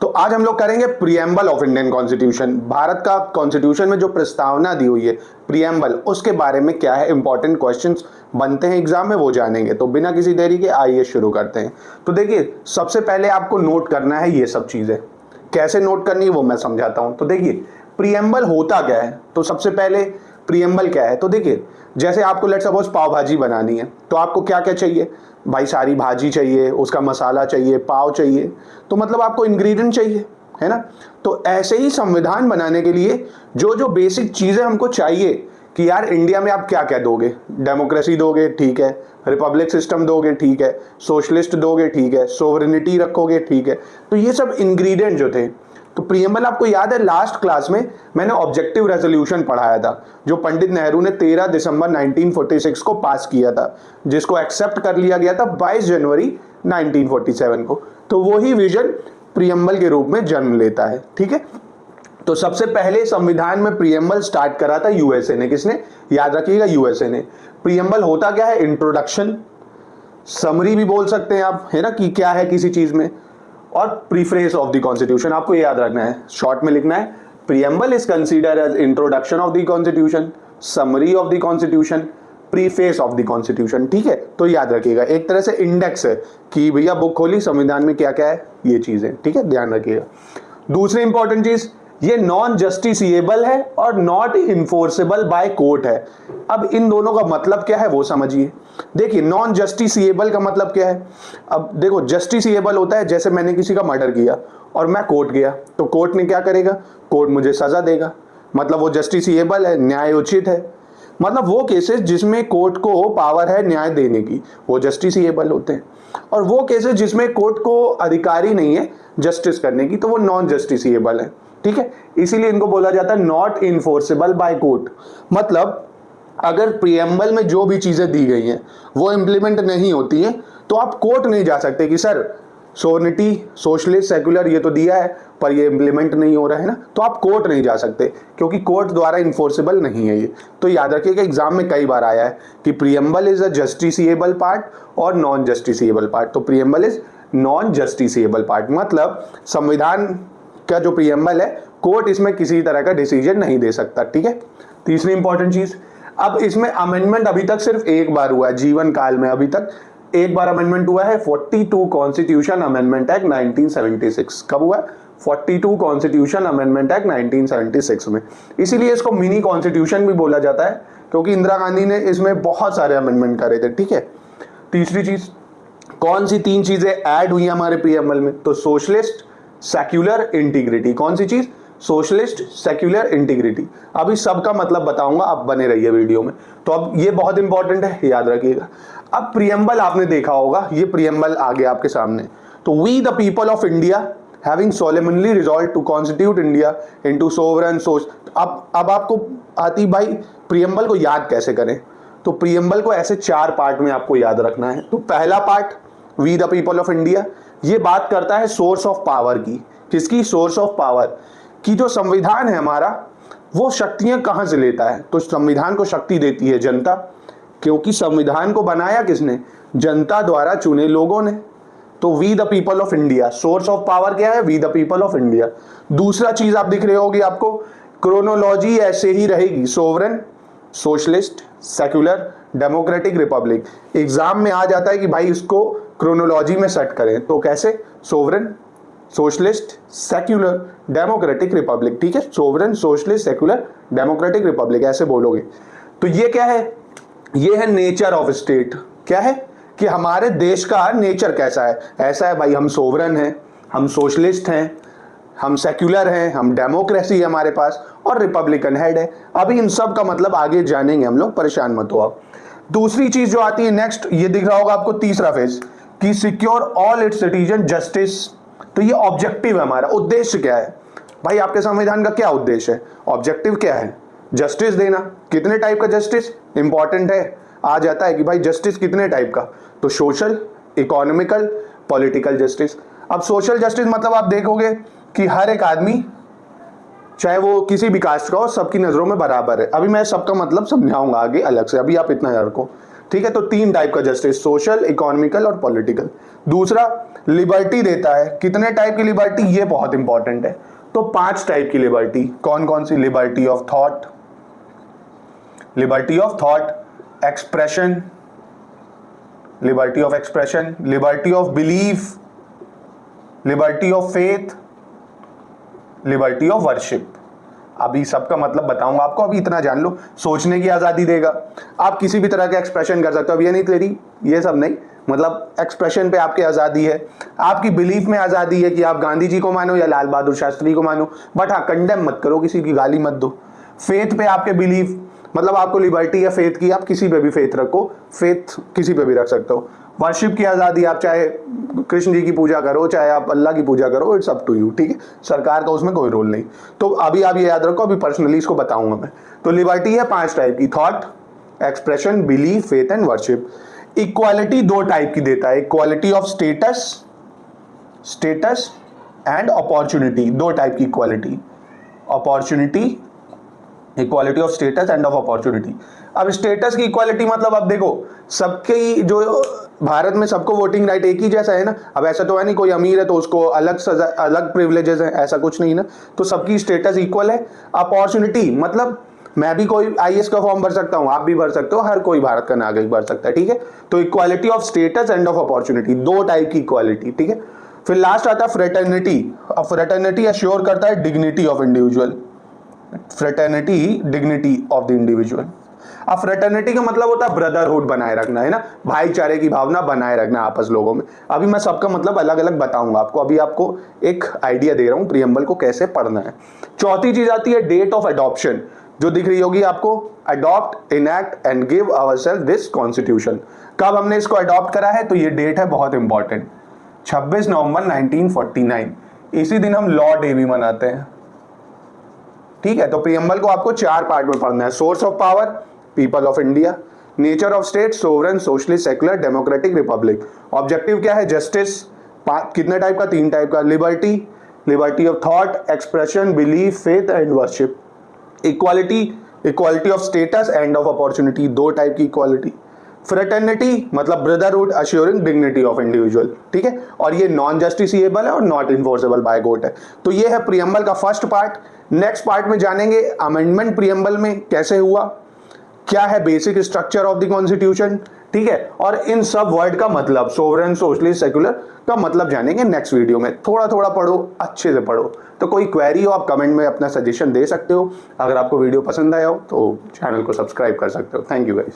तो आज हम लोग करेंगे preamble of Indian constitution. Bharat का कॉन्स्टिट्यूशन में जो प्रस्तावना दी हुई है प्रीएम्बल, उसके बारे में क्या है, इंपॉर्टेंट क्वेश्चंस बनते हैं एग्जाम में, वो जानेंगे। तो बिना किसी देरी के आइए शुरू करते हैं। तो देखिए, सबसे पहले आपको नोट करना है ये सब चीजें। कैसे नोट करनी है वो मैं समझाता हूं। तो देखिए, प्रीएम्बल होता क्या है। तो सबसे पहले प्रीएम्बल क्या है, तो देखिए, जैसे आपको लेट्स सपोज पाव भाजी बनानी है, तो आपको क्या क्या चाहिए भाई, सारी भाजी चाहिए, उसका मसाला चाहिए, पाव चाहिए, तो मतलब आपको इंग्रेडिएंट चाहिए, है ना। तो ऐसे ही संविधान बनाने के लिए जो जो बेसिक चीजें हमको चाहिए कि यार इंडिया में आप क्या क्या दोगे, डेमोक्रेसी दोगे, ठीक है, रिपब्लिक सिस्टम दोगे, ठीक है, सोशलिस्ट दोगे, ठीक है, सोवरेनिटी रखोगे, ठीक है। तो ये सब इंग्रेडिएंट जो थे, तो प्रीएम्बल आपको याद है लास्ट क्लास में मैंने ऑब्जेक्टिव रेजोल्यूशन पढ़ाया था, जो पंडित नेहरू ने 13 दिसंबर 1946 को पास किया था, जिसको एक्सेप्ट कर लिया गया था 22 जनवरी 1947 को। तो वही विजन प्रीएम्बल के रूप में जन्म लेता है, ठीक है। तो सबसे पहले संविधान में प्रीएम्बल स्टार्ट करा था यूएसए ने। किसने, याद रखिएगा, यूएसए ने। प्रीएम्बल होता क्या है, इंट्रोडक्शन, समरी भी बोल सकते हैं आप, है ना, कि क्या है किसी चीज में, और प्रीफेस ऑफ द कॉन्स्टिट्यूशन। आपको याद रखना है, शॉर्ट में लिखना है, preamble is considered as introduction of the constitution, summary of the constitution, preface of the constitution, ठीक है। तो याद रखिएगा, एक तरह से इंडेक्स है कि भैया बुक खोली, संविधान में क्या क्या है, ये चीजें, ठीक है, ध्यान रखिएगा। दूसरी इंपॉर्टेंट चीज, ये नॉन जस्टिसिएबल है और नॉट इन्फोर्सेबल बाय कोर्ट है। अब इन दोनों का मतलब क्या है वो समझिए। देखिए, नॉन जस्टिसिएबल का मतलब क्या है। अब देखो, जस्टिसिएबल होता है जैसे मैंने किसी का मर्डर किया और मैं कोर्ट गया, तो कोर्ट ने क्या करेगा, कोर्ट मुझे सजा देगा, मतलब वो जस्टिसिएबल है, न्याय उचित है। मतलब वो केसेस जिसमें कोर्ट को पावर है न्याय देने की, वो जस्टिसिएबल होते हैं। और वो केसेस जिसमें कोर्ट को अधिकारी नहीं है जस्टिस करने की, तो वो नॉन जस्टिसिएबल है, ठीक है। इसीलिए इनको बोला जाता है नॉट इन्फोर्सेबल बाय कोर्ट। मतलब अगर प्रीएम्बल में जो भी चीजें दी गई हैं वो इंप्लीमेंट नहीं होती हैं, तो आप कोर्ट नहीं जा सकते कि सर सोवरेनिटी, सोशलिस्ट, सेक्युलर ये तो दिया है पर ये इंप्लीमेंट नहीं हो रहा है ना, तो आप कोर्ट नहीं जा सकते क्योंकि कोर्ट द्वारा इन्फोर्सेबल नहीं है ये। तो याद रखिएगा, एग्जाम में कई बार आया है कि preamble is a justiciable part और नॉन जस्टिसिएबल पार्ट। तो preamble is non justiciable part, मतलब संविधान का जो प्रीएम्बल है, कोर्ट इसमें किसी तरह का डिसीजन नहीं दे सकता, ठीक है। तीसरी इंपॉर्टेंट चीज, अब इसमें अमेंडमेंट अभी तक सिर्फ एक बार हुआ है जीवन काल में, अभी तक एक बार अमेंडमेंट हुआ है, 42 कॉन्स्टिट्यूशन अमेंडमेंट एक्ट 1976। कब हुआ है, 42 कॉन्स्टिट्यूशन अमेंडमेंट एक्ट 1976 में। इसीलिए इसको मिनी कॉन्स्टिट्यूशन भी बोला जाता है, क्योंकि इंदिरा गांधी ने इसमें बहुत सारे अमेंडमेंट करे थे, ठीक है। तीसरी चीज, कौन सी 3 चीजें ऐड हुई हमारे प्रीएम्बल में, तो सोशलिस्ट, सेक्युलर, इंटीग्रिटी। कौन सी चीज, सोशलिस्ट, सेक्युलर, इंटीग्रिटी। अभी सबका मतलब बताऊंगा, आप बने रहिए वीडियो में। तो अब ये बहुत इंपॉर्टेंट है, याद रखिएगा। अब प्रीएम्बल आपने देखा होगा, ये प्रीएम्बल आ गया आपके सामने। तो we the people of India having solemnly resolve to constitute India into sovereign सोच। अब आपको आती भाई प्रीएम्बल को याद कैसे करें। तो प्रीएम्बल को ऐसे 4 पार्ट में आपको याद रखना है। तो पहला part, we the people of India, ये बात करता है सोर्स ऑफ पावर की। किसकी, सोर्स ऑफ पावर की। जो संविधान है हमारा, वो शक्तियां कहां से लेता है, तो संविधान को शक्ति देती है जनता, क्योंकि संविधान को बनाया किसने, जनता द्वारा चुने लोगों ने। तो we the people of India, source of power क्या है, we the people of India. दूसरा चीज आप दिख रही होगी आपको, क्रोनोलॉजी ऐसे ही रहेगी, sovereign, socialist, secular, democratic, Republic. Exam में आ जाता है कि भाई इसको क्रोनोलॉजी में सेट करें, तो कैसे, sovereign, socialist, secular, democratic, Republic, ठीक है। Sovereign, socialist, secular, democratic, Republic, ऐसे बोलोगे। तो ये क्या है, ये है नेचर ऑफ स्टेट। क्या है कि हमारे देश का नेचर कैसा है, ऐसा है भाई, हम सोवरेन हैं, हम सोशलिस्ट हैं, हम सेक्युलर हैं, हम डेमोक्रेसी है हमारे पास, और रिपब्लिकन हेड है। अभी इन सब का मतलब आगे जानेंगे हम लोग, परेशान मत हो आप। दूसरी चीज जो आती है नेक्स्ट, ये दिख रहा होगा आपको, तीसरा फेज, कि secure all it's citizen justice. तो ये ऑब्जेक्टिव है हमारा, उद्देश्य क्या है भाई, आपके संविधान का क्या उद्देश्य है, ऑब्जेक्टिव क्या है, जस्टिस देना। कितने टाइप का जस्टिस, इंपॉर्टेंट है, आ जाता है कि भाई जस्टिस कितने टाइप का, तो सोशल, इकोनॉमिकल, पॉलिटिकल जस्टिस। अब सोशल जस्टिस मतलब आप देखोगे कि हर एक आदमी, चाहे वो किसी भी कास्ट का हो, सबकी नजरों में बराबर है। अभी मैं सबका मतलब समझाऊंगा आगे अलग से, अभी आप इतना याद रखो। ठीक है, तो 3 टाइप का जस्टिस, सोशल, इकोनॉमिकल और पॉलिटिकल। दूसरा लिबर्टी देता है, कितने टाइप की लिबर्टी, ये बहुत इंपॉर्टेंट है। तो 5 टाइप की लिबर्टी, कौन कौन सी, liberty of thought, liberty of thought, expression, liberty of expression, liberty of belief, liberty of faith, liberty of worship. अभी सबका मतलब बताऊंगा आपको, अभी इतना जान लो, सोचने की आज़ादी देगा, आप किसी भी तरह का एक्सप्रेशन कर सकते हो। अब ये नहीं तेरी ये सब नहीं, मतलब एक्सप्रेशन पे आपकी आज़ादी है, आपकी बिलीफ में आज़ादी है कि आप गांधी जी को मानो या लाल बहादुर शास्त्री को मानो, बट हाँ कंडेम मत करो, किसी की गाली मत दो। फेथ पे आपके बिलीफ, मतलब आपको लिबर्टी है फेथ की, आप किसी पे भी फेथ रखो, फेथ किसी पे भी रख सकते हो। वर्शिप की आज़ादी, आप चाहे कृष्ण जी की पूजा करो, चाहे आप अल्लाह की पूजा करो, इट्स अप टू यू, ठीक है, सरकार का उसमें कोई रोल नहीं। तो अभी आप ये याद रखो, अभी पर्सनली इसको बताऊंगा मैं। तो लिबर्टी है 5 टाइप की, thought, expression, belief, faith and worship. Equality 2 type की देता है, equality of status, status and opportunity, 2 type की equality, opportunity, equality of status and of opportunity. अब स्टेटस की इक्वालिटी मतलब, अब देखो सबके जो भारत में सबको वोटिंग राइट एक ही जैसा है ना, अब ऐसा तो है नहीं कोई अमीर है तो उसको अलग सजा, अलग प्रिविलेजेस हैं, ऐसा कुछ नहीं ना, तो सबकी स्टेटस इक्वल है। अपॉर्चुनिटी मतलब मैं भी कोई आईएएस का फॉर्म भर सकता हूँ, आप भी भर सकते हो, हर कोई भारत का नागरिक भर सकता है, ठीक है। तो equality of status and of opportunity, 2 type की इक्वालिटी, ठीक है। फिर लास्ट आता है फ्रेटर्निटी। अब फ्रेटर्निटी अश्योर करता है dignity of individual, fraternity dignity of the individual. अब फ्रेटर्निटी का मतलब होता है ब्रदरहुड बनाए रखना, है ना, भाईचारे की भावना बनाए रखना आपस लोगों में। अभी मैं सबका मतलब अलग अलग बताऊंगा आपको, अभी आपको एक आइडिया दे रहा हूं प्रीएम्बल को कैसे पढ़ना है। चौथी चीज आती है डेट ऑफ अडॉप्शन, जो दिख रही होगी आपको, adopt, enact and give ourselves this constitution. कब हमने इसको अडॉप्ट करा है, तो ये डेट है बहुत इंपॉर्टेंट, 26 नवंबर 1949, इसी दिन हम लॉ डे भी मनाते हैं, ठीक है। तो प्रीएम्बल को आपको 4 पार्ट में पढ़ना है, source of power, people of India, nature of state, sovereign, socialist, secular, democratic, Republic. Objective क्या है, जस्टिस, कितने टाइप का, 3 टाइप का, liberty, liberty of thought, expression, belief, faith and worship. Equality, equality of status and of opportunity, 2 type की equality. Fraternity मतलब brotherhood assuring dignity of individual, ठीक है, और ये नॉन जस्टिसिएबल है और नॉट इन्फोर्सेबल बाय कोर्ट है। तो ये है प्रीएम्बल का फर्स्ट पार्ट। नेक्स्ट पार्ट में जानेंगे अमेंडमेंट प्रीएम्बल में कैसे हुआ, क्या है basic structure of the constitution, ठीक है, और इन सब वर्ड का मतलब, सोवरेन, सोशलिस्ट, सेक्युलर का मतलब जानेंगे नेक्स्ट वीडियो में। थोड़ा थोड़ा पढ़ो, अच्छे से पढ़ो। तो कोई क्वेरी हो आप कमेंट में अपना सजेशन दे सकते हो। अगर आपको वीडियो पसंद आया हो तो चैनल को सब्सक्राइब कर सकते हो। Thank you guys.